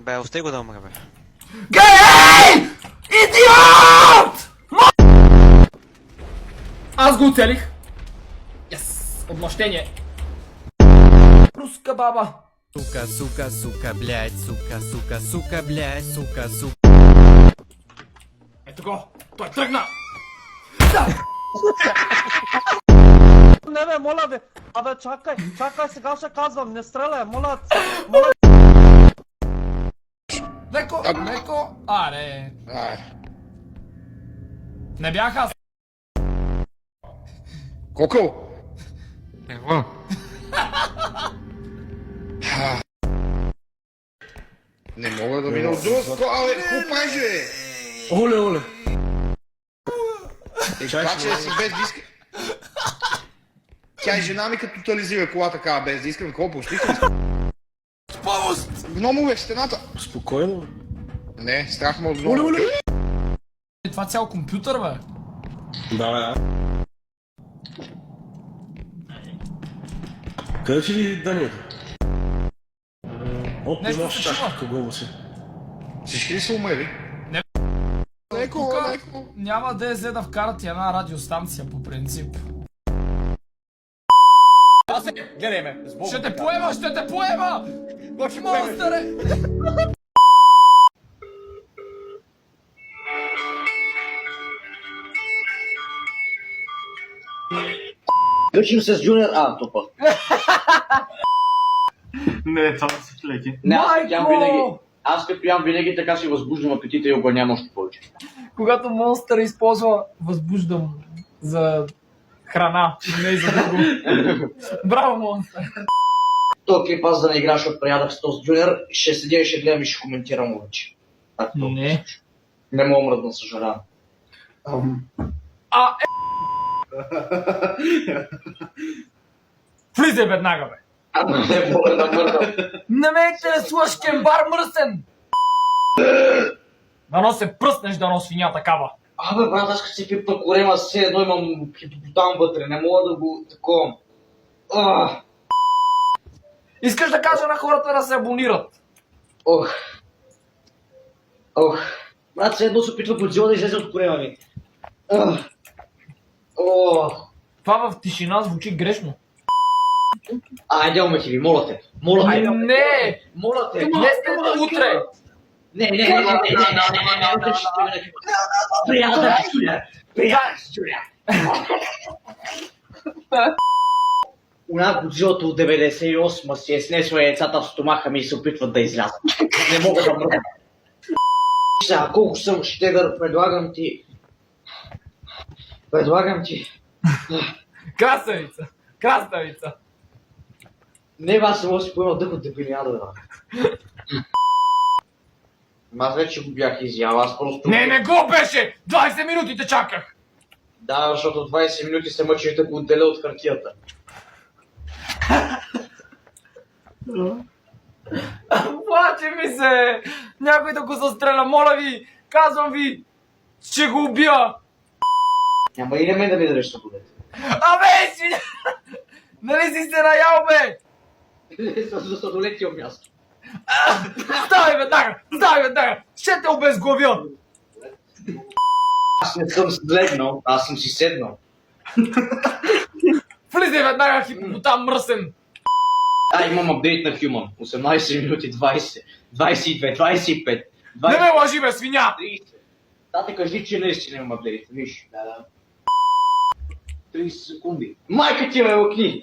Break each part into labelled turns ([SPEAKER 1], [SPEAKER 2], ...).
[SPEAKER 1] Бе, остай го да умре, бе.
[SPEAKER 2] Гей! Идиот! Аз го оцелих. Yes! Отмъщение. Руска баба.
[SPEAKER 3] Сука, сука, сука, блядь, сука, сука, сука, блядь, сука, сука.
[SPEAKER 2] Ето го! Той тръгна!
[SPEAKER 4] Не бе, моля ви! Абе, чакай, сега ще казвам, не стреляй, моля!
[SPEAKER 2] Леко, леко! Аре! Не бях аз!
[SPEAKER 5] Коко!
[SPEAKER 1] Какво?
[SPEAKER 5] Не мога да мина от друга скоро, абе, какво правиш, бе?
[SPEAKER 6] Оле.
[SPEAKER 5] Как ще си без диска? Тя и жена ми като тотализира кола така, без диска, какво пушли?
[SPEAKER 2] Помощ!
[SPEAKER 5] Гномове в стената!
[SPEAKER 6] Спокойно.
[SPEAKER 5] Не, страх ме от гномове.
[SPEAKER 2] Това цял компютър, бе!
[SPEAKER 6] Да. Къде си Данието? О,
[SPEAKER 2] Нещо
[SPEAKER 6] имаш
[SPEAKER 2] се
[SPEAKER 6] чашка,
[SPEAKER 2] чува.
[SPEAKER 6] кого му си?
[SPEAKER 5] Всички ли са умрели?
[SPEAKER 2] Не.
[SPEAKER 5] Леко,
[SPEAKER 2] Тука
[SPEAKER 5] леко.
[SPEAKER 2] няма ДС да вкарат и една радиостанция по принцип.
[SPEAKER 7] Гледай ме, с Богом.
[SPEAKER 2] Ще те поема! Монстър!
[SPEAKER 7] Гъчим се с Джуниор... топа.
[SPEAKER 6] Не, това са флеки.
[SPEAKER 7] Не, аз като ям винаги така си възбуждам апетита и огъням още повече.
[SPEAKER 2] Когато монстър използва възбуждам за храна, не и за друго. Браво, монстър!
[SPEAKER 7] То клип аз да не играш от приятел с този Джуниор, ще седя и ще гледам и ще коментирам вече.
[SPEAKER 2] Не.
[SPEAKER 7] Не мога мръдна, съжалявам.
[SPEAKER 2] Влизай веднага, бе!
[SPEAKER 7] Не мога да мръдна.
[SPEAKER 2] Не ме интересуваш кембар мръсен! Дано се пръснеш, дано свиня такава.
[SPEAKER 7] Абе, брат, аз като си пипна корема, все едно имам хипопотам вътре, не мога да го таковам.
[SPEAKER 2] Искаш да кажа на хората да се абонират?
[SPEAKER 7] Ох. Брат, все едно се опитва Годзила да излезе от корема ми.
[SPEAKER 2] Това в тишина звучи грешно.
[SPEAKER 7] Айде, омехи ви, моля те. Моля те.
[SPEAKER 2] Не!
[SPEAKER 7] Моля те.
[SPEAKER 2] Днес е утре!
[SPEAKER 7] Не. Приятел Джулия. Она Годзилата от 98-ма си е снесла яйцата в стомаха ми и се опитват да излязат. Не мога да мръдна. Сега, колко съм щедър, предлагам ти.
[SPEAKER 2] Краставица!
[SPEAKER 7] Не, аз само си поема дъх от дебилиада, бе. Аз вече го бях изял, аз просто...
[SPEAKER 2] Не го беше! 20 минути те чаках!
[SPEAKER 7] Да, защото 20 минути се мъчи да го отделя от хартията.
[SPEAKER 2] Плаче ми се! Някой да го застреля, моля ви! Казвам ви! Ще го убия!
[SPEAKER 7] Няма и на мен да ми дадеш събудете.
[SPEAKER 2] Абе, си! Нали си се наял, бе?
[SPEAKER 7] За съдолетия място.
[SPEAKER 2] Ставай веднага! Ще те обезглавя!
[SPEAKER 7] Аз не съм слегнал, аз съм си седнал.
[SPEAKER 2] Влизай веднага, хипопотам мръсен!
[SPEAKER 7] Имам апдейт на Human. 18 минути 20, 22, 25,
[SPEAKER 2] Не ме лъжи, бе, свиня!
[SPEAKER 7] 30. Тате, кажи, че наистина имам апдейт. Виж. Да. 30 секунди. Майка ти ме лъкни!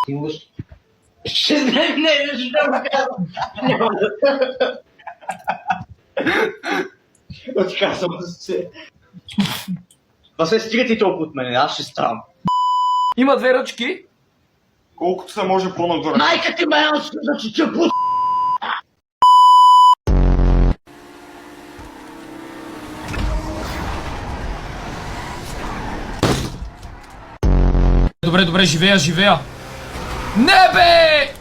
[SPEAKER 7] Имаш... Ще не го казвам. Отказвам се. Това се стигате толкова от мене, аз ще ставам.
[SPEAKER 2] Има две ръчки.
[SPEAKER 6] Колкото се може по-нагоре.
[SPEAKER 7] Майка ти ме да чеча пут!
[SPEAKER 2] Добре, живея. Не, бе!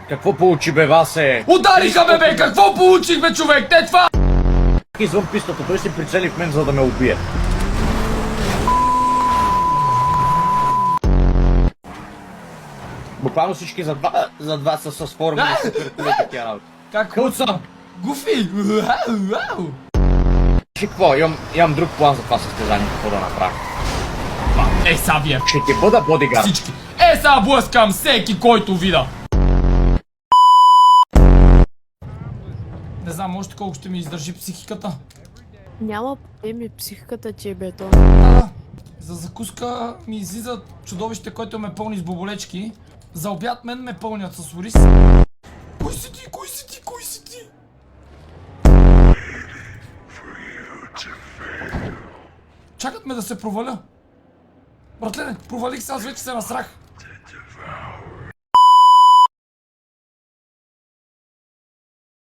[SPEAKER 8] Какво получи, бе, Васе?
[SPEAKER 2] Удариха ме, бе! Какво получих, бе, човек? Те това!
[SPEAKER 8] Извън пистата, той се прицели в мен, за да ме убие. Буквално всички за два са с форма и супер коли такива работи.
[SPEAKER 2] Как?
[SPEAKER 8] Куца!
[SPEAKER 2] Гуфи! Уау!
[SPEAKER 8] Ще какво? Имам друг план за това състезание, какво да направя.
[SPEAKER 2] Ей, са вие
[SPEAKER 8] Ще ти бъда бодигард.
[SPEAKER 2] всички! Са блъскам всеки, който вида! Не знам още колко ще ми издържи психиката.
[SPEAKER 9] Няма проблеми, психиката ти е бетон.
[SPEAKER 2] За закуска ми излиза чудовище, което ме пълни с боболечки. За обяд мен ме пълнят с ориз. Кой си ти? Кой си ти? Кой си ти? Чакат ме да се проваля. Братле, провалих се, аз вече се насрах.